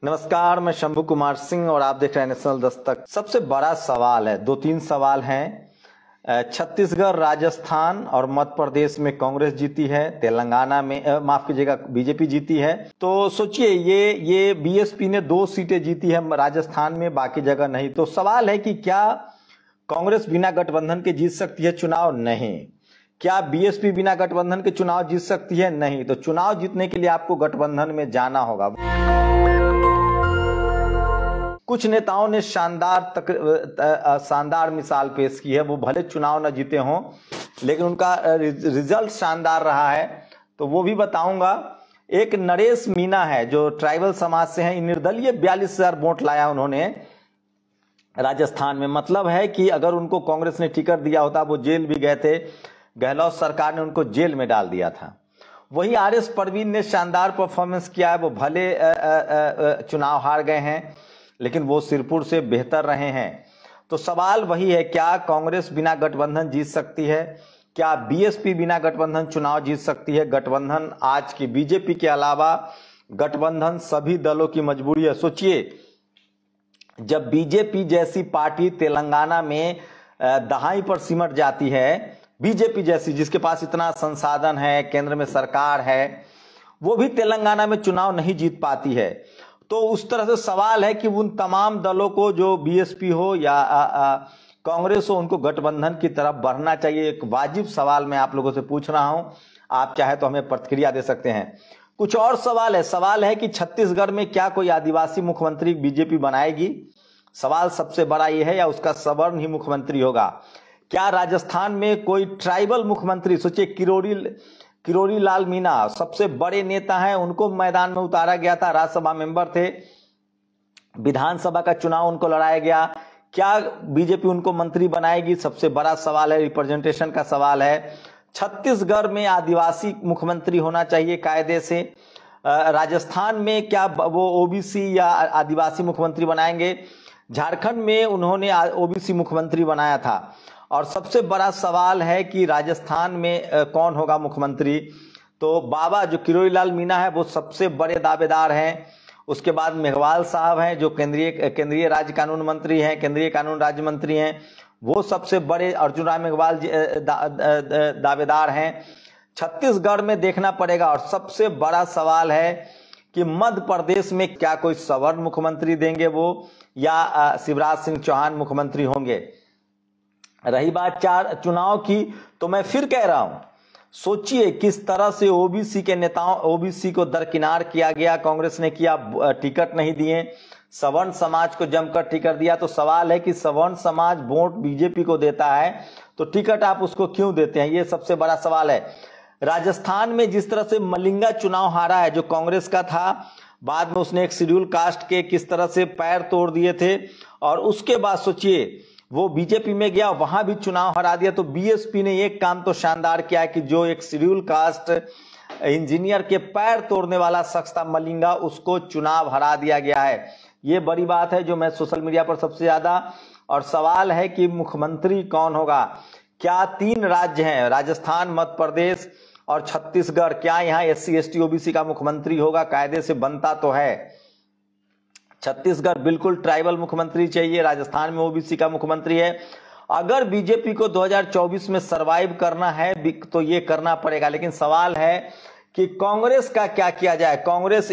नमस्कार, मैं शंभू कुमार सिंह और आप देख रहे हैं नेशनल दस्तक। सबसे बड़ा सवाल है, दो तीन सवाल हैं। छत्तीसगढ़, राजस्थान और मध्य प्रदेश में कांग्रेस जीती है, तेलंगाना में माफ कीजिएगा बीजेपी जीती है। तो सोचिए ये बीएसपी ने 2 सीटें जीती है राजस्थान में, बाकी जगह नहीं। तो सवाल है कि क्या कांग्रेस बिना गठबंधन के जीत सकती है चुनाव? नहीं। क्या बीएसपी बिना गठबंधन के चुनाव जीत सकती है? नहीं। तो चुनाव जीतने के लिए आपको गठबंधन में जाना होगा। कुछ नेताओं ने शानदार मिसाल पेश की है। वो भले चुनाव न जीते हों लेकिन उनका रिजल्ट शानदार रहा है, तो वो भी बताऊंगा। एक नरेश मीना है जो ट्राइबल समाज से हैं, निर्दलीय 42,000 वोट लाया उन्होंने राजस्थान में। मतलब है कि अगर उनको कांग्रेस ने टिकट दिया होता, वो जेल भी गए थे, गहलोत सरकार ने उनको जेल में डाल दिया था। वही आरएस परवीन ने शानदार परफॉर्मेंस किया है। वो भले चुनाव हार गए हैं लेकिन वो सिरपुर से बेहतर रहे हैं। तो सवाल वही है, क्या कांग्रेस बिना गठबंधन जीत सकती है? क्या बीएसपी बिना गठबंधन चुनाव जीत सकती है? गठबंधन आज की बीजेपी के अलावा गठबंधन सभी दलों की मजबूरी है। सोचिए, जब बीजेपी जैसी पार्टी तेलंगाना में दहाई पर सिमट जाती है, बीजेपी जैसी जिसके पास इतना संसाधन है, केंद्र में सरकार है, वो भी तेलंगाना में चुनाव नहीं जीत पाती है। तो उस तरह से सवाल है कि उन तमाम दलों को, जो बीएसपी हो या कांग्रेस हो, उनको गठबंधन की तरफ बढ़ना चाहिए। एक वाजिब सवाल मैं आप लोगों से पूछ रहा हूं, आप चाहे तो हमें प्रतिक्रिया दे सकते हैं। कुछ और सवाल है कि छत्तीसगढ़ में क्या कोई आदिवासी मुख्यमंत्री बीजेपी बनाएगी? सवाल सबसे बड़ा यह है, या उसका सवर्ण ही मुख्यमंत्री होगा? क्या राजस्थान में कोई ट्राइबल मुख्यमंत्री? सोचिए, किरोड़ी लाल मीना सबसे बड़े नेता हैं, उनको मैदान में उतारा गया था, राज्यसभा मेंबर थे, विधानसभा का चुनाव उनको लड़ाया गया। क्या बीजेपी उनको मंत्री बनाएगी? सबसे बड़ा सवाल है, रिप्रेजेंटेशन का सवाल है। छत्तीसगढ़ में आदिवासी मुख्यमंत्री होना चाहिए कायदे से। राजस्थान में क्या वो ओबीसी या आदिवासी मुख्यमंत्री बनाएंगे? झारखंड में उन्होंने ओबीसी मुख्यमंत्री बनाया था। और सबसे बड़ा सवाल है कि राजस्थान में कौन होगा मुख्यमंत्री? तो बाबा जो किरोड़ी लाल मीना है वो सबसे बड़े दावेदार हैं। उसके बाद मेघवाल साहब हैं जो केंद्रीय राज्य कानून मंत्री हैं, केंद्रीय कानून राज्य मंत्री हैं, वो सबसे बड़े अर्जुन राम मेघवाल दावेदार हैं। छत्तीसगढ़ में देखना पड़ेगा। और सबसे बड़ा सवाल है कि मध्य प्रदेश में क्या कोई सवर्ण मुख्यमंत्री देंगे वो, या शिवराज सिंह चौहान मुख्यमंत्री होंगे? रही बात चुनाव की, तो मैं फिर कह रहा हूं, सोचिए किस तरह से ओबीसी के नेताओं, ओबीसी को दरकिनार किया गया, कांग्रेस ने किया, टिकट नहीं दिए, सवर्ण समाज को जमकर टिकट दिया। तो सवाल है कि सवर्ण समाज वोट बीजेपी को देता है तो टिकट आप उसको क्यों देते हैं? ये सबसे बड़ा सवाल है। राजस्थान में जिस तरह से मलिंगा चुनाव हारा है, जो कांग्रेस का था, बाद में उसने एक शेड्यूल कास्ट के किस तरह से पैर तोड़ दिए थे, और उसके बाद सोचिए वो बीजेपी में गया, वहां भी चुनाव हरा दिया। तो बीएसपी ने एक काम तो शानदार किया है कि जो एक शेड्यूल कास्ट इंजीनियर के पैर तोड़ने वाला शख्स था मलिंगा, उसको चुनाव हरा दिया गया है। ये बड़ी बात है जो मैं सोशल मीडिया पर सबसे ज्यादा। और सवाल है कि मुख्यमंत्री कौन होगा? क्या 3 राज्य हैं, राजस्थान, मध्य प्रदेश और छत्तीसगढ़, क्या यहाँ SC ST OBC का मुख्यमंत्री होगा? कायदे से बनता तो है। छत्तीसगढ़ बिल्कुल ट्राइबल मुख्यमंत्री चाहिए, राजस्थान में ओबीसी का मुख्यमंत्री है। अगर बीजेपी को 2024 में सरवाइव करना है तो ये करना पड़ेगा। लेकिन सवाल है कि कांग्रेस का क्या किया जाए? कांग्रेस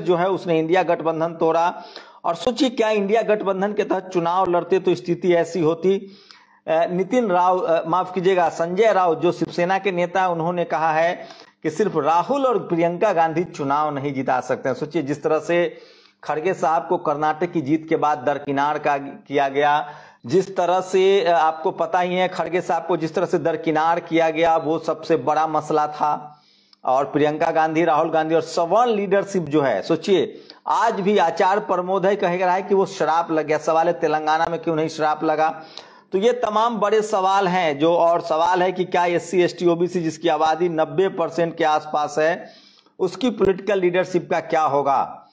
जो है उसने इंडिया गठबंधन तोड़ा। और सोचिए, क्या इंडिया गठबंधन के तहत चुनाव लड़ते तो स्थिति ऐसी होती? संजय राउत जो शिवसेना के नेता, उन्होंने कहा है कि सिर्फ राहुल और प्रियंका गांधी चुनाव नहीं जिता सकते हैं। सोचिए, जिस तरह से खड़गे साहब को कर्नाटक की जीत के बाद दरकिनार किया गया, जिस तरह से आपको पता ही है खड़गे साहब को जिस तरह से दरकिनार किया गया, वो सबसे बड़ा मसला था। और प्रियंका गांधी, राहुल गांधी और सवर्ण लीडरशिप जो है, सोचिए आज भी आचार्य प्रमोद है कह रहा है कि वो शराब लग गया। सवाल है तेलंगाना में क्यों नहीं शराब लगा? तो ये तमाम बड़े सवाल हैं जो। और सवाल है कि क्या SC ST OBC जिसकी आबादी 90% के आसपास है, उसकी पॉलिटिकल लीडरशिप का क्या होगा?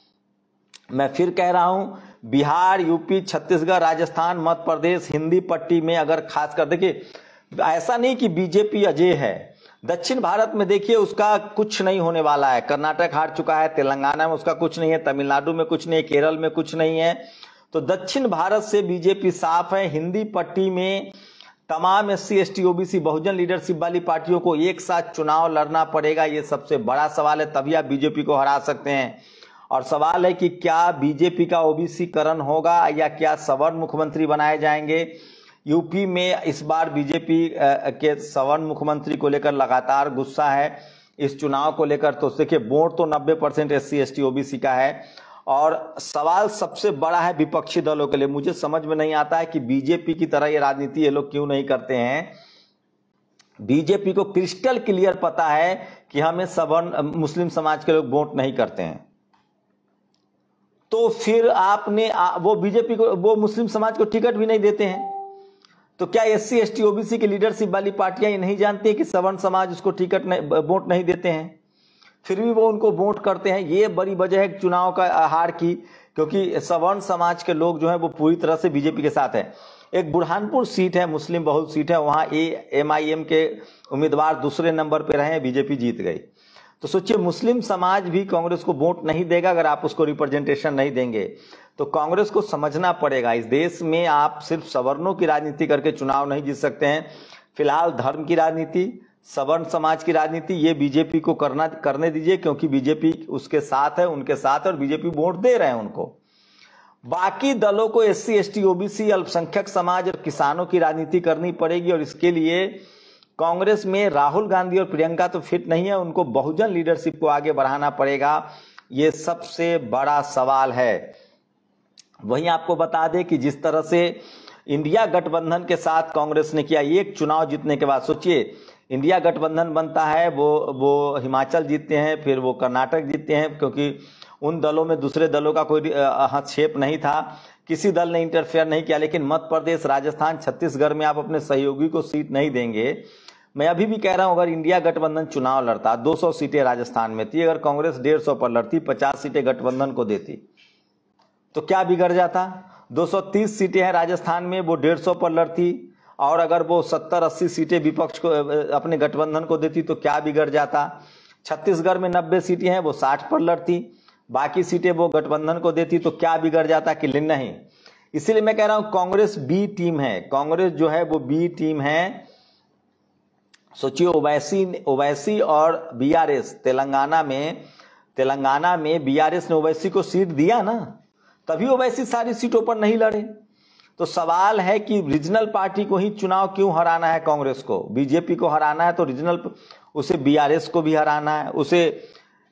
मैं फिर कह रहा हूं, बिहार, यूपी, छत्तीसगढ़, राजस्थान, मध्य प्रदेश, हिंदी पट्टी में अगर खासकर देखिए, ऐसा नहीं कि बीजेपी अजय है, दक्षिण भारत में देखिए उसका कुछ नहीं होने वाला है। कर्नाटक हार चुका है, तेलंगाना में उसका कुछ नहीं है, तमिलनाडु में कुछ नहीं है, केरल में कुछ नहीं है। तो दक्षिण भारत से बीजेपी साफ है। हिंदी पट्टी में तमाम एससी एसटी ओबीसी बहुजन लीडरशिप वाली पार्टियों को एक साथ चुनाव लड़ना पड़ेगा। ये सबसे बड़ा सवाल है, तभी आप बीजेपी को हरा सकते हैं। और सवाल है कि क्या बीजेपी का ओबीसीकरण होगा या क्या सवर्ण मुख्यमंत्री बनाए जाएंगे। यूपी में इस बार बीजेपी के सवर्ण मुख्यमंत्री को लेकर लगातार गुस्सा है इस चुनाव को लेकर। तो देखिए वोट तो 90% एससी एसटी ओबीसी का है। और सवाल सबसे बड़ा है विपक्षी दलों के लिए। मुझे समझ में नहीं आता है कि बीजेपी की तरह ये राजनीति ये लोग क्यों नहीं करते हैं। बीजेपी को क्रिस्टल क्लियर पता है कि हमें सवर्ण मुस्लिम समाज के लोग वोट नहीं करते हैं, तो फिर आपने वो बीजेपी को वो मुस्लिम समाज को टिकट भी नहीं देते हैं। तो क्या एससी एसटी ओबीसी की लीडरशिप वाली पार्टियां ये नहीं जानती है कि सवर्ण समाज उसको टिकट वोट नहीं देते हैं, फिर भी वो उनको वोट करते हैं। ये बड़ी वजह है चुनाव का हार की, क्योंकि सवर्ण समाज के लोग जो है वो पूरी तरह से बीजेपी के साथ है। एक बुरहानपुर सीट है, मुस्लिम बहुल सीट है, वहां एमआईएम के उम्मीदवार दूसरे नंबर पे रहे, बीजेपी जीत गई। तो सोचिए मुस्लिम समाज भी कांग्रेस को वोट नहीं देगा अगर आप उसको रिप्रेजेंटेशन नहीं देंगे। तो कांग्रेस को समझना पड़ेगा इस देश में आप सिर्फ सवर्णों की राजनीति करके चुनाव नहीं जीत सकते हैं। फिलहाल धर्म की राजनीति, सवर्ण समाज की राजनीति ये बीजेपी को करने दीजिए, क्योंकि बीजेपी उसके साथ है, उनके साथ है और बीजेपी वोट दे रहे हैं उनको। बाकी दलों को एससी एसटी ओबीसी अल्पसंख्यक समाज और किसानों की राजनीति करनी पड़ेगी। और इसके लिए कांग्रेस में राहुल गांधी और प्रियंका तो फिट नहीं है, उनको बहुजन लीडरशिप को आगे बढ़ाना पड़ेगा। ये सबसे बड़ा सवाल है। वहीं आपको बता दें कि जिस तरह से इंडिया गठबंधन के साथ कांग्रेस ने किया, एक चुनाव जीतने के बाद सोचिए इंडिया गठबंधन बनता है, वो हिमाचल जीतते हैं, फिर वो कर्नाटक जीतते हैं, क्योंकि उन दलों में दूसरे दलों का कोई हस्तक्षेप नहीं था, किसी दल ने इंटरफेयर नहीं किया। लेकिन मध्य प्रदेश, राजस्थान, छत्तीसगढ़ में आप अपने सहयोगी को सीट नहीं देंगे। मैं अभी भी कह रहा हूं, अगर इंडिया गठबंधन चुनाव लड़ता, 200 सीटें राजस्थान में थी, अगर कांग्रेस 150 पर लड़ती, 50 सीटें गठबंधन को देती, तो क्या बिगड़ जाता। 230 सीटें हैं राजस्थान में, वो 150 पर लड़ती, और अगर वो 70-80 सीटें विपक्ष को अपने गठबंधन को देती तो क्या बिगड़ जाता। छत्तीसगढ़ में 90 सीटें हैं, वो 60 पर लड़ती, बाकी सीटें वो गठबंधन को देती, तो क्या बिगड़ जाता कि नहीं। इसीलिए मैं कह रहा हूं कांग्रेस बी टीम है। कांग्रेस जो है वो बी टीम है। सोचिए ओवैसी और बीआरएस, तेलंगाना में बीआरएस ने ओवैसी को सीट दिया ना, तभी ओवैसी सारी सीटों पर नहीं लड़े। तो सवाल है कि रीजनल पार्टी को ही चुनाव क्यों हराना है कांग्रेस को। बीजेपी को हराना है तो रीजनल, उसे बीआरएस को भी हराना है, उसे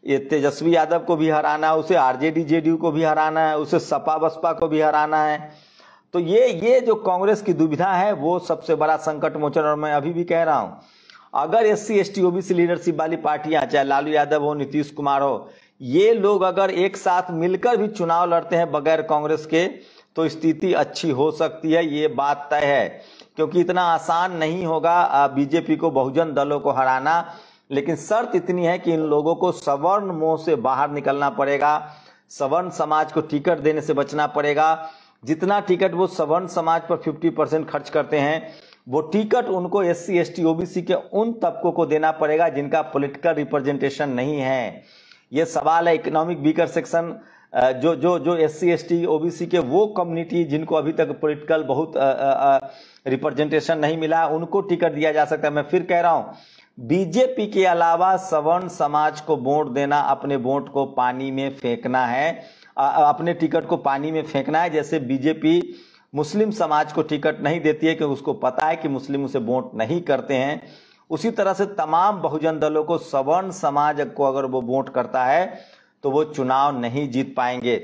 तेजस्वी यादव को भी हराना है, उसे आरजेडी जेडीयू को भी हराना है, उसे सपा बसपा को भी हराना है। तो ये जो कांग्रेस की दुविधा है वो सबसे बड़ा संकट मोचन। और मैं अभी भी कह रहा हूं, अगर एससी एसटी ओबीसी लीडरशिप वाली पार्टियां, चाहे लालू यादव हो, नीतीश कुमार हो, ये लोग अगर एक साथ मिलकर भी चुनाव लड़ते हैं बगैर कांग्रेस के, तो स्थिति अच्छी हो सकती है। ये बात तय है, क्योंकि इतना आसान नहीं होगा बीजेपी को बहुजन दलों को हराना। लेकिन शर्त इतनी है कि इन लोगों को सवर्ण मोह से बाहर निकलना पड़ेगा, सवर्ण समाज को टिकट देने से बचना पड़ेगा। जितना टिकट वो सवर्ण समाज पर 50% खर्च करते हैं, वो टिकट उनको एससी एसटी ओबीसी के उन तबकों को देना पड़ेगा जिनका पॉलिटिकल रिप्रेजेंटेशन नहीं है। ये सवाल है इकोनॉमिक वीकर सेक्शन, जो एससी एसटी ओबीसी के वो कम्युनिटी जिनको अभी तक पॉलिटिकल बहुत रिप्रेजेंटेशन नहीं मिला, उनको टिकट दिया जा सकता है। मैं फिर कह रहा हूं, बीजेपी के अलावा सवर्ण समाज को वोट देना अपने वोट को पानी में फेंकना है, अपने टिकट को पानी में फेंकना है। जैसे बीजेपी मुस्लिम समाज को टिकट नहीं देती है क्योंकि उसको पता है कि मुस्लिम उसे वोट नहीं करते हैं, उसी तरह से तमाम बहुजन दलों को सवर्ण समाज को अगर वो वोट करता है तो वो चुनाव नहीं जीत पाएंगे।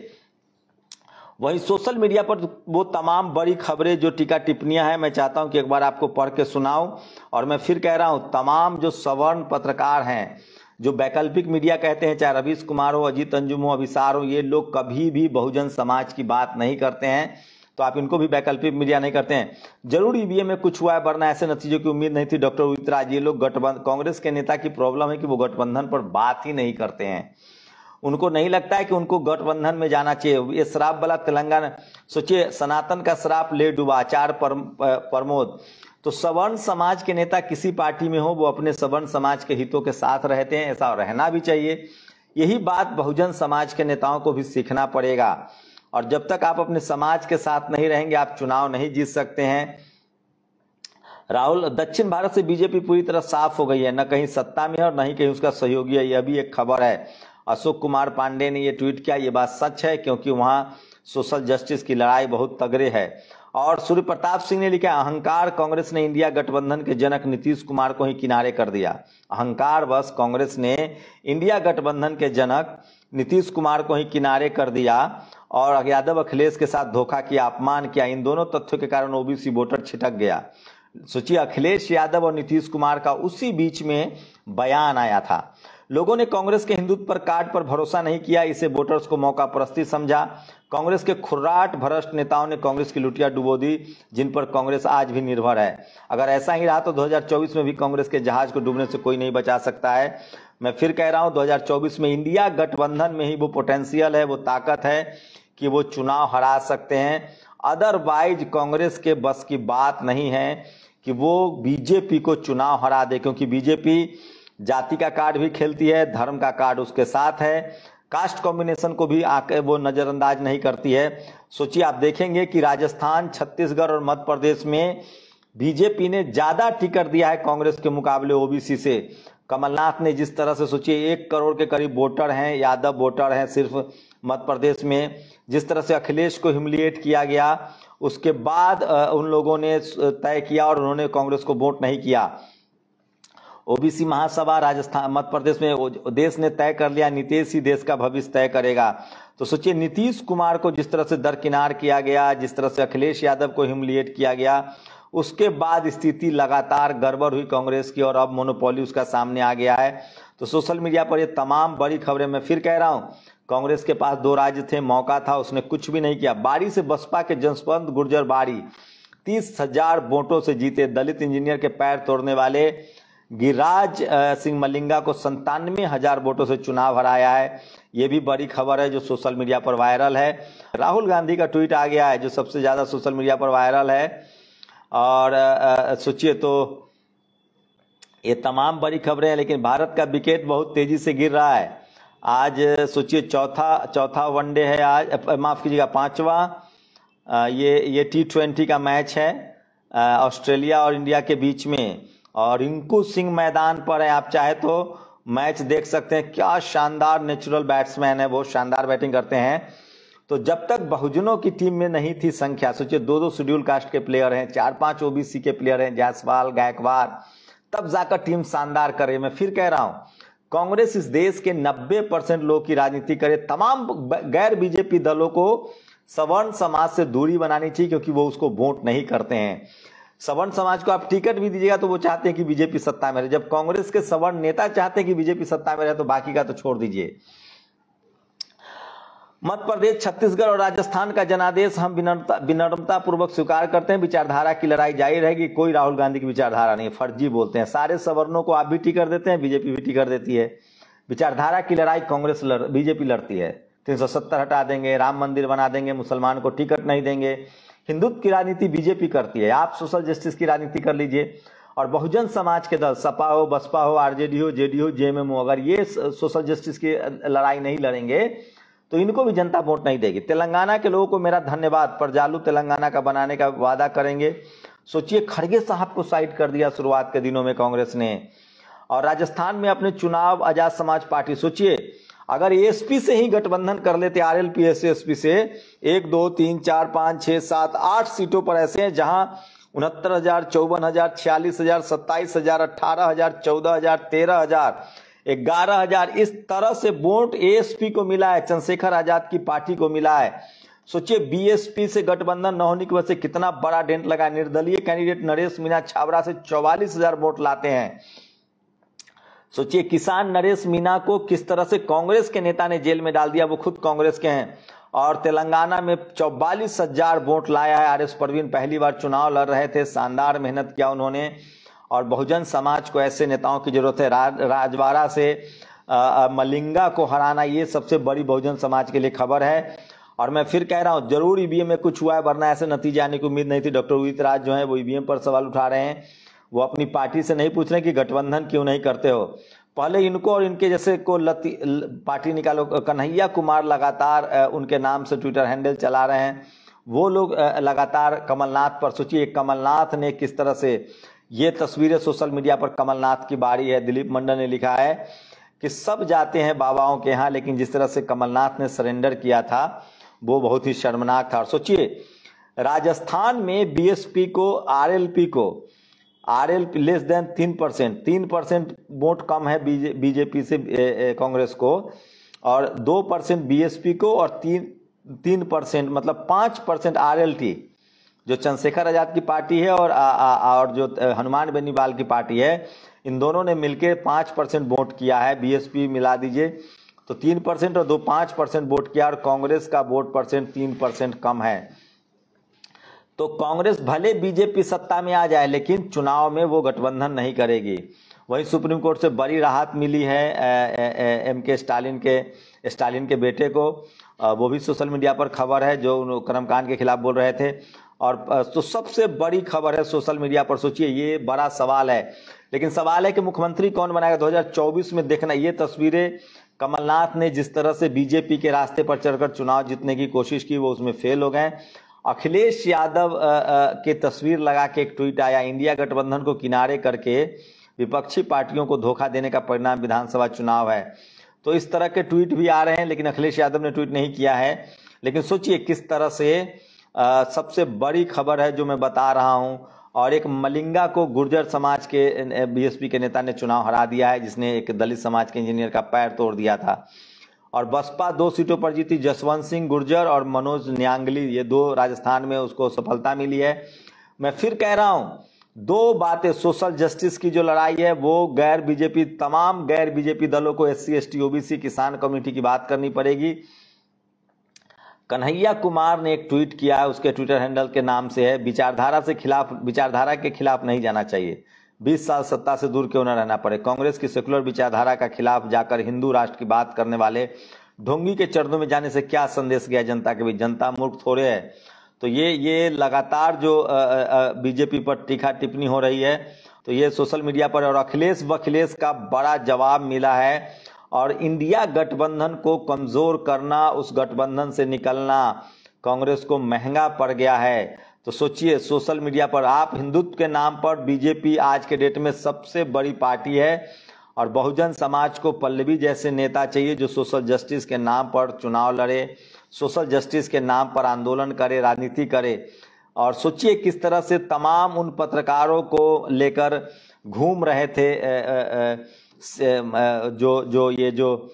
वहीं सोशल मीडिया पर वो तमाम बड़ी खबरें जो टीका टिप्पणियां हैं, मैं चाहता हूं कि एक बार आपको पढ़ के सुनाऊं। और मैं फिर कह रहा हूं, तमाम जो सवर्ण पत्रकार हैं, जो वैकल्पिक मीडिया कहते हैं, चाहे रवीश कुमार हो, अजीत अंजुम हो, अभिसार हो, ये लोग कभी भी बहुजन समाज की बात नहीं करते हैं। तो आप इनको भी वैकल्पिक मीडिया नहीं करते हैं। जरूर ईवीएम में कुछ हुआ है, वरना ऐसे नतीजों की उम्मीद नहीं थी। डॉक्टर उदित राज, ये लोग गठबंधन, कांग्रेस के नेता की प्रॉब्लम है कि वो गठबंधन पर बात ही नहीं करते हैं। उनको नहीं लगता है कि उनको गठबंधन में जाना चाहिए। ये शराब वाला तेलंगाना, सोचिए सनातन का शराब ले डूबा, आचार्य प्रमोद, तो सवर्ण समाज के नेता किसी पार्टी में हो, वो अपने सवर्ण समाज के हितों के साथ रहते हैं, ऐसा रहना भी चाहिए। यही बात बहुजन समाज के नेताओं को भी सीखना पड़ेगा। और जब तक आप अपने समाज के साथ नहीं रहेंगे, आप चुनाव नहीं जीत सकते हैं। राहुल, दक्षिण भारत से बीजेपी पूरी तरह साफ हो गई है, न कहीं सत्ता में है और न ही कहीं उसका सहयोगी है, यह भी एक खबर है। अशोक कुमार पांडे ने यह ट्वीट किया। ये बात सच है, क्योंकि वहां सोशल जस्टिस की लड़ाई बहुत तगड़े है। और सूर्य प्रताप सिंह ने लिखा, अहंकार कांग्रेस ने इंडिया गठबंधन के जनक नीतीश कुमार को ही किनारे कर दिया। अहंकार बस कांग्रेस ने इंडिया गठबंधन के जनक नीतीश कुमार को ही किनारे कर दिया और यादव अखिलेश के साथ धोखा किया, अपमान किया। इन दोनों तथ्यों के कारण ओबीसी वोटर छिटक गया। सोचिए, अखिलेश यादव और नीतीश कुमार का उसी बीच में बयान आया था। लोगों ने कांग्रेस के हिंदुत्व पर कार्ड पर भरोसा नहीं किया, इसे वोटर्स को मौका परस्ती समझा। कांग्रेस के खुर्राट भ्रष्ट नेताओं ने कांग्रेस की लुटिया डुबो दी, जिन पर कांग्रेस आज भी निर्भर है। अगर ऐसा ही रहा तो 2024 में भी कांग्रेस के जहाज को डूबने से कोई नहीं बचा सकता है। मैं फिर कह रहा हूं, 2024 में इंडिया गठबंधन में ही वो पोटेंशियल है, वो ताकत है कि वो चुनाव हरा सकते हैं। अदरवाइज कांग्रेस के बस की बात नहीं है कि वो बीजेपी को चुनाव हरा दे, क्योंकि बीजेपी जाति का कार्ड भी खेलती है, धर्म का कार्ड उसके साथ है, कास्ट कॉम्बिनेशन को भी आके वो नजरअंदाज नहीं करती है। सोचिए, आप देखेंगे कि राजस्थान, छत्तीसगढ़ और मध्य प्रदेश में बीजेपी ने ज्यादा टिकट दिया है कांग्रेस के मुकाबले ओबीसी से। कमलनाथ ने जिस तरह से, सोचिए 1 करोड़ के करीब वोटर हैं, यादव वोटर हैं सिर्फ मध्य प्रदेश में, जिस तरह से अखिलेश को ह्यूमिलिएट किया गया, उसके बाद उन लोगों ने तय किया और उन्होंने कांग्रेस को वोट नहीं किया। ओबीसी महासभा राजस्थान, मध्य प्रदेश में देश ने तय कर लिया, नीतीश ही देश का भविष्य तय करेगा। तो सोचिए, नीतीश कुमार को जिस तरह से दरकिनार किया गया, जिस तरह से अखिलेश यादव को ह्यूमिलिएट किया गया, उसके बाद स्थिति लगातार गड़बड़ हुई कांग्रेस की और अब मोनोपोली उसका सामने आ गया है। तो सोशल मीडिया पर ये तमाम बड़ी खबरें, मैं फिर कह रहा हूं, कांग्रेस के पास 2 राज्य थे, मौका था, उसने कुछ भी नहीं किया। बारी से बसपा के जसवंत गुर्जर बारी 30,000 वोटों से जीते। दलित इंजीनियर के पैर तोड़ने वाले गिरिराज सिंह मलिंगा को 97,000 वोटों से चुनाव हराया है। ये भी बड़ी खबर है जो सोशल मीडिया पर वायरल है। राहुल गांधी का ट्वीट आ गया है जो सबसे ज्यादा सोशल मीडिया पर वायरल है। और सोचिए, तो ये तमाम बड़ी खबरें हैं, लेकिन भारत का विकेट बहुत तेजी से गिर रहा है। आज सोचिए, चौथा वनडे है आज, माफ कीजिएगा 5वां ये T20 का मैच है ऑस्ट्रेलिया और इंडिया के बीच में, और रिंकू सिंह मैदान पर है। आप चाहे तो मैच देख सकते हैं। क्या शानदार नेचुरल बैट्समैन है, बहुत शानदार बैटिंग करते हैं। तो जब तक बहुजनों की टीम में नहीं थी संख्या, सोचिए 2-2 शेड्यूल कास्ट के प्लेयर हैं, 4-5 ओबीसी के प्लेयर हैं, जायसवाल, गायकवाड़, तब जाकर टीम शानदार करे। मैं फिर कह रहा हूं, कांग्रेस इस देश के 90% लोग की राजनीति करे। तमाम गैर बीजेपी दलों को सवर्ण समाज से दूरी बनानी चाहिए, क्योंकि वो उसको वोट नहीं करते हैं। सवर्ण समाज को आप टिकट भी दीजिएगा तो वो चाहते हैं कि बीजेपी सत्ता में रहे। जब कांग्रेस के सवर्ण नेता चाहते हैं कि बीजेपी सत्ता में रहे, तो बाकी का तो छोड़ दीजिए। मध्य प्रदेश, छत्तीसगढ़ और राजस्थान का जनादेश हम विनम्रता पूर्वक स्वीकार करते हैं। विचारधारा की लड़ाई जारी रहेगी। कोई राहुल गांधी की विचारधारा नहीं है, फर्जी बोलते हैं। सारे सवर्णों को आप भी टिकट देते हैं, बीजेपी भी टिकट देती है। विचारधारा की लड़ाई कांग्रेस बीजेपी लड़ती है। 370 हटा देंगे, राम मंदिर बना देंगे, मुसलमान को टिकट नहीं देंगे। हिंदुत्व की राजनीति बीजेपी करती है, आप सोशल जस्टिस की राजनीति कर लीजिए। और बहुजन समाज के दल, सपा हो, बसपा हो, आरजेडी हो, जेडी हो, जेएमएम हो, अगर ये सोशल जस्टिस की लड़ाई नहीं लड़ेंगे तो इनको भी जनता वोट नहीं देगी। तेलंगाना के लोगों को मेरा धन्यवाद, परजालू तेलंगाना का बनाने का वादा करेंगे। सोचिए, खड़गे साहब को साइड कर दिया शुरुआत के दिनों में कांग्रेस ने। और राजस्थान में अपने चुनाव आजाद समाज पार्टी, सोचिए अगर एएसपी से ही गठबंधन कर लेते, आरएलपी एसपी से, 1 2 3 4 5 6 7 8 सीटों पर ऐसे हैं जहां 69,000, 54,000, 46,000, 27,000, 18,000, 14,000, 13,000, 11,000 इस तरह से वोट एएसपी को मिला है, चंद्रशेखर आजाद की पार्टी को मिला है। सोचिए, बीएसपी से गठबंधन न होने की वजह से कितना बड़ा डेंट लगा। निर्दलीय कैंडिडेट नरेश मीणा छाबड़ा से 44,000 वोट लाते हैं। सोचिए, किसान नरेश मीणा को किस तरह से कांग्रेस के नेता ने जेल में डाल दिया, वो खुद कांग्रेस के हैं। और तेलंगाना में 44,000 वोट लाया है। आरएस परवीन पहली बार चुनाव लड़ रहे थे, शानदार मेहनत किया उन्होंने। और बहुजन समाज को ऐसे नेताओं की जरूरत है। राजवाड़ा से मलिंगा को हराना, ये सबसे बड़ी बहुजन समाज के लिए खबर है। और मैं फिर कह रहा हूं जरूर ईवीएम में कुछ हुआ है, वरना ऐसे नतीजे आने की उम्मीद नहीं थी। डॉक्टर उदित राज जो है वो ईवीएम पर सवाल उठा रहे हैं। वो अपनी पार्टी से नहीं पूछ रहे कि गठबंधन क्यों नहीं करते हो। पहले इनको और इनके जैसे को पार्टी निकालो। कन्हैया कुमार लगातार उनके नाम से ट्विटर हैंडल चला रहे हैं। वो लोग लगातार कमलनाथ पर, सोचिए कमलनाथ ने किस तरह से, ये तस्वीरें सोशल मीडिया पर कमलनाथ की बारी है। दिलीप मंडल ने लिखा है कि सब जाते हैं बाबाओं के यहाँ, लेकिन जिस तरह से कमलनाथ ने सरेंडर किया था वो बहुत ही शर्मनाक था। और सोचिए राजस्थान में बीएसपी को आरएलपी लेस देन 3% वोट कम है बीजेपी से कांग्रेस को, और 2% बीएसपी को, और 3% मतलब 5% आरएलटी जो चंद्रशेखर आजाद की पार्टी है और जो हनुमान बेनीवाल की पार्टी है, इन दोनों ने मिलकर 5% वोट किया है। बीएसपी मिला दीजिए तो 3% और 5% वोट किया, और कांग्रेस का वोट परसेंट 3% कम है। तो कांग्रेस भले बीजेपी सत्ता में आ जाए, लेकिन चुनाव में वो गठबंधन नहीं करेगी। वहीं सुप्रीम कोर्ट से बड़ी राहत मिली है एमके स्टालिन के बेटे को। वो भी सोशल मीडिया पर खबर है, जो कर्मकांड के खिलाफ बोल रहे थे। और तो सबसे बड़ी खबर है सोशल मीडिया पर। सोचिए ये बड़ा सवाल है, लेकिन सवाल है कि मुख्यमंत्री कौन बनाएगा 2024 में। देखना ये तस्वीरें, कमलनाथ ने जिस तरह से बीजेपी के रास्ते पर चढ़कर चुनाव जीतने की कोशिश की, वो उसमें फेल हो गए। अखिलेश यादव के तस्वीर लगा के एक ट्वीट आया, इंडिया गठबंधन को किनारे करके विपक्षी पार्टियों को धोखा देने का परिणाम विधानसभा चुनाव है। तो इस तरह के ट्वीट भी आ रहे हैं, लेकिन अखिलेश यादव ने ट्वीट नहीं किया है। लेकिन सोचिए किस तरह से सबसे बड़ी खबर है जो मैं बता रहा हूं। और एक मलिंगा को गुर्जर समाज के बीएसपी के नेता ने चुनाव हरा दिया है, जिसने एक दलित समाज के इंजीनियर का पैर तोड़ दिया था। और बसपा 2 सीटों पर जीती, जसवंत सिंह गुर्जर और मनोज न्यांगली, ये 2 राजस्थान में उसको सफलता मिली है। मैं फिर कह रहा हूं 2 बातें, सोशल जस्टिस की जो लड़ाई है वो तमाम गैर बीजेपी दलों को, SC ST OBC किसान कम्युनिटी की बात करनी पड़ेगी। कन्हैया कुमार ने एक ट्वीट किया है, उसके ट्विटर हैंडल के नाम से है, विचारधारा के खिलाफ नहीं जाना चाहिए, 20 साल सत्ता से दूर क्यों न रहना पड़े। कांग्रेस की सेकुलर विचारधारा का खिलाफ जाकर हिंदू राष्ट्र की बात करने वाले ढोंगी के चरणों में जाने से क्या संदेश गया जनता के बीच। जनता मूर्ख थोड़े है। तो ये लगातार जो बीजेपी पर तीखा टिप्पणी हो रही है, तो ये सोशल मीडिया पर, और अखिलेश का बड़ा जवाब मिला है। और इंडिया गठबंधन को कमजोर करना, उस गठबंधन से निकलना कांग्रेस को महंगा पड़ गया है। तो सोचिए सोशल मीडिया पर आप, हिंदुत्व के नाम पर बीजेपी आज के डेट में सबसे बड़ी पार्टी है, और बहुजन समाज को पल्लवी जैसे नेता चाहिए जो सोशल जस्टिस के नाम पर चुनाव लड़े, सोशल जस्टिस के नाम पर आंदोलन करे, राजनीति करे। और सोचिए किस तरह से तमाम उन पत्रकारों को लेकर घूम रहे थे जो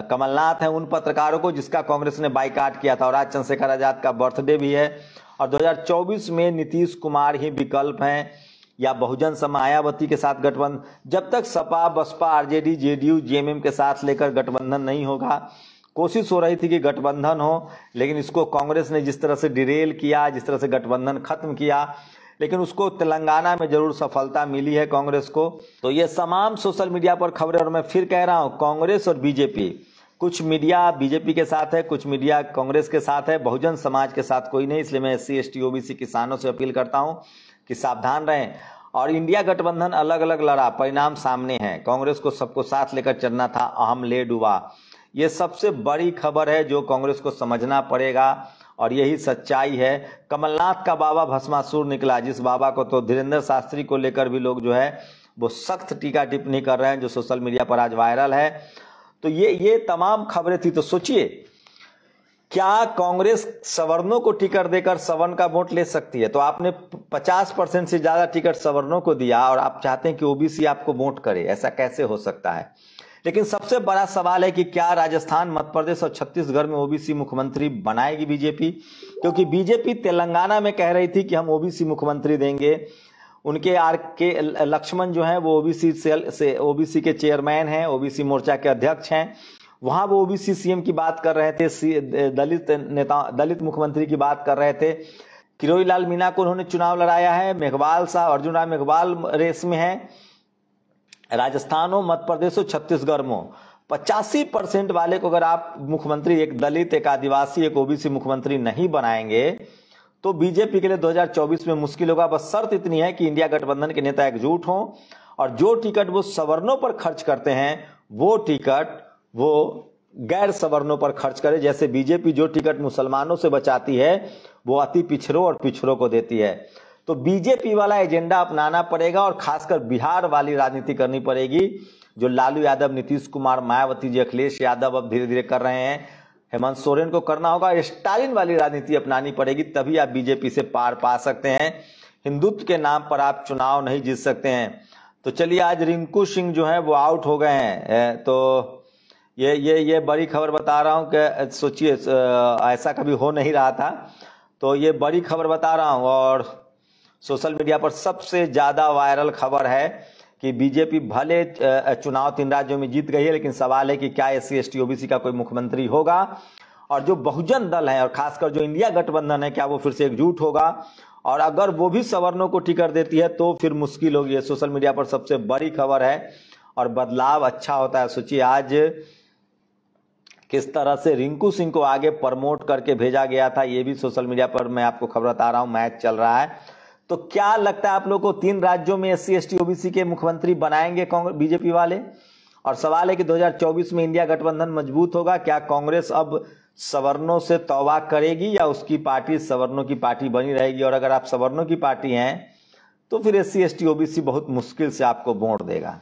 कमलनाथ हैं, उन पत्रकारों को जिसका कांग्रेस ने बाइकाट किया था। और आज चंद्रशेखर आजाद का बर्थडे भी है, और 2024 में नीतीश कुमार ही विकल्प हैं, या बहुजन समाज मायावती के साथ गठबंधन। जब तक Sapa Basapa RJD JDU JMM के साथ लेकर गठबंधन नहीं होगा, कोशिश हो रही थी कि गठबंधन हो, लेकिन इसको कांग्रेस ने जिस तरह से डिरेल किया, जिस तरह से गठबंधन खत्म किया, लेकिन उसको तेलंगाना में जरूर सफलता मिली है कांग्रेस को। तो ये तमाम सोशल मीडिया पर खबरें। और मैं फिर कह रहा हूं कांग्रेस और बीजेपी, कुछ मीडिया बीजेपी के साथ है, कुछ मीडिया कांग्रेस के साथ है, बहुजन समाज के साथ कोई नहीं। इसलिए मैं SC ST OBC किसानों से अपील करता हूं कि सावधान रहें। और इंडिया गठबंधन अलग अलग लड़ा, परिणाम सामने है। कांग्रेस को सबको साथ लेकर चलना था, अहम ले डूबा। ये सबसे बड़ी खबर है जो कांग्रेस को समझना पड़ेगा, और यही सच्चाई है। कमलनाथ का बाबा भस्मासुर निकला, जिस बाबा को तो धीरेन्द्र शास्त्री को लेकर भी लोग जो है वो सख्त टीका टिप्पणी कर रहे हैं, जो सोशल मीडिया पर आज वायरल है। तो ये तमाम खबरें थी। तो सोचिए क्या कांग्रेस सवर्णों को टिकट देकर सवर्ण का वोट ले सकती है? तो आपने 50% से ज्यादा टिकट सवर्णों को दिया, और आप चाहते हैं कि OBC आपको वोट करे, ऐसा कैसे हो सकता है? लेकिन सबसे बड़ा सवाल है कि क्या राजस्थान, मध्य प्रदेश और छत्तीसगढ़ में OBC मुख्यमंत्री बनाएगी बीजेपी? क्योंकि बीजेपी तेलंगाना में कह रही थी कि हम OBC मुख्यमंत्री देंगे। उनके RK लक्ष्मण जो हैं वो OBC के चेयरमैन हैं, OBC मोर्चा के अध्यक्ष हैं। वहां वो OBC CM की बात कर रहे थे, दलित मुख्यमंत्री की बात कर रहे थे। किरोड़ी लाल मीणा को उन्होंने चुनाव लड़ाया है। मेघवाल साहब, अर्जुन राम मेघवाल रेस में है, राजस्थान हो, मध्य प्रदेश हो, छत्तीसगढ़ में। 85% वाले को अगर आप मुख्यमंत्री, एक दलित, एक आदिवासी, एक ओबीसी मुख्यमंत्री नहीं बनाएंगे तो बीजेपी के लिए 2024 में मुश्किल होगा। बस शर्त इतनी है कि इंडिया गठबंधन के नेता एकजुट हों और जो टिकट वो सवर्णों पर खर्च करते हैं वो टिकट वो गैर सवर्णों पर खर्च करे। जैसे बीजेपी जो टिकट मुसलमानों से बचाती है वो अति पिछड़ों और पिछड़ों को देती है। तो बीजेपी वाला एजेंडा अपनाना पड़ेगा और खासकर बिहार वाली राजनीति करनी पड़ेगी, जो लालू यादव, नीतीश कुमार, मायावती जी, अखिलेश यादव अब धीरे धीरे कर रहे हैं, हेमंत सोरेन को करना होगा। स्टालिन वाली राजनीति अपनानी पड़ेगी, तभी आप बीजेपी से पार पा सकते हैं। हिंदुत्व के नाम पर आप चुनाव नहीं जीत सकते हैं। तो चलिए, आज रिंकू सिंह जो है वो आउट हो गए हैं। तो ये बड़ी खबर बता रहा हूं कि सोचिए ऐसा कभी हो नहीं रहा था। तो ये बड़ी खबर बता रहा हूं और सोशल मीडिया पर सबसे ज्यादा वायरल खबर है कि बीजेपी भले चुनाव 3 राज्यों में जीत गई है, लेकिन सवाल है कि क्या SC ST OBC का कोई मुख्यमंत्री होगा। और जो बहुजन दल है और खासकर जो इंडिया गठबंधन है, क्या वो फिर से एकजुट होगा। और अगर वो भी सवर्णों को टिकट देती है तो फिर मुश्किल होगी। ये सोशल मीडिया पर सबसे बड़ी खबर है और बदलाव अच्छा होता है। सोचिए आज किस तरह से रिंकू सिंह को आगे प्रमोट करके भेजा गया था, ये भी सोशल मीडिया पर मैं आपको खबर बता रहा हूं। मैच चल रहा है। तो क्या लगता है आप लोगों को 3 राज्यों में SC ST OBC के मुख्यमंत्री बनाएंगे कांग्रेस बीजेपी वाले? और सवाल है कि 2024 में इंडिया गठबंधन मजबूत होगा। क्या कांग्रेस अब सवर्णों से तौबा करेगी या उसकी पार्टी सवर्णों की पार्टी बनी रहेगी? और अगर आप सवर्णों की पार्टी हैं तो फिर SC ST OBC बहुत मुश्किल से आपको वोट देगा।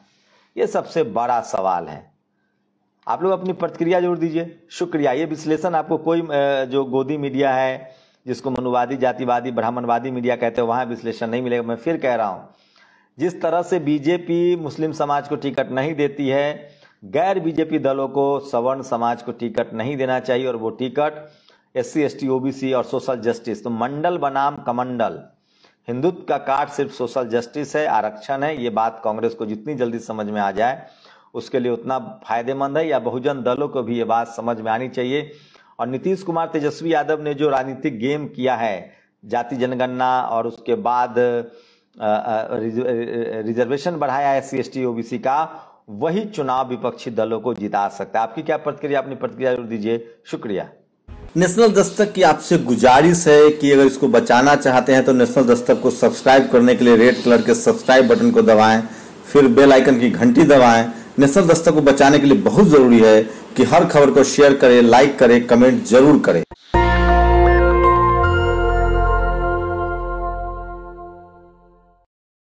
ये सबसे बड़ा सवाल है। आप लोग अपनी प्रतिक्रिया जरूर दीजिए। शुक्रिया। ये विश्लेषण आपको कोई जो गोदी मीडिया है, जिसको मनुवादी, जातिवादी, ब्राह्मणवादी मीडिया कहते हैं, वहां विश्लेषण नहीं मिलेगा। मैं फिर कह रहा हूं, जिस तरह से बीजेपी मुस्लिम समाज को टिकट नहीं देती है, गैर बीजेपी दलों को सवर्ण समाज को टिकट नहीं देना चाहिए। और वो टिकट SC ST OBC और सोशल जस्टिस। तो मंडल बनाम कमंडल, हिंदुत्व का कार्ड सिर्फ सोशल जस्टिस है, आरक्षण है। ये बात कांग्रेस को जितनी जल्दी समझ में आ जाए उसके लिए उतना फायदेमंद है, या बहुजन दलों को भी ये बात समझ में आनी चाहिए। और नीतीश कुमार, तेजस्वी यादव ने जो राजनीतिक गेम किया है, जाति जनगणना और उसके बाद रिजर्वेशन बढ़ाया SC ST OBC का, वही चुनाव विपक्षी दलों को जिता सकता है। आपकी क्या प्रतिक्रिया? अपनी प्रतिक्रिया जरूर दीजिए। शुक्रिया। नेशनल दस्तक की आपसे गुजारिश है कि अगर इसको बचाना चाहते हैं तो नेशनल दस्तक को सब्सक्राइब करने के लिए रेड कलर के सब्सक्राइब बटन को दबाएं, फिर बेल आइकन की घंटी दबाएं। नेशनल दस्तक को बचाने के लिए बहुत जरूरी है कि हर खबर को शेयर करें, लाइक करें, कमेंट जरूर करें।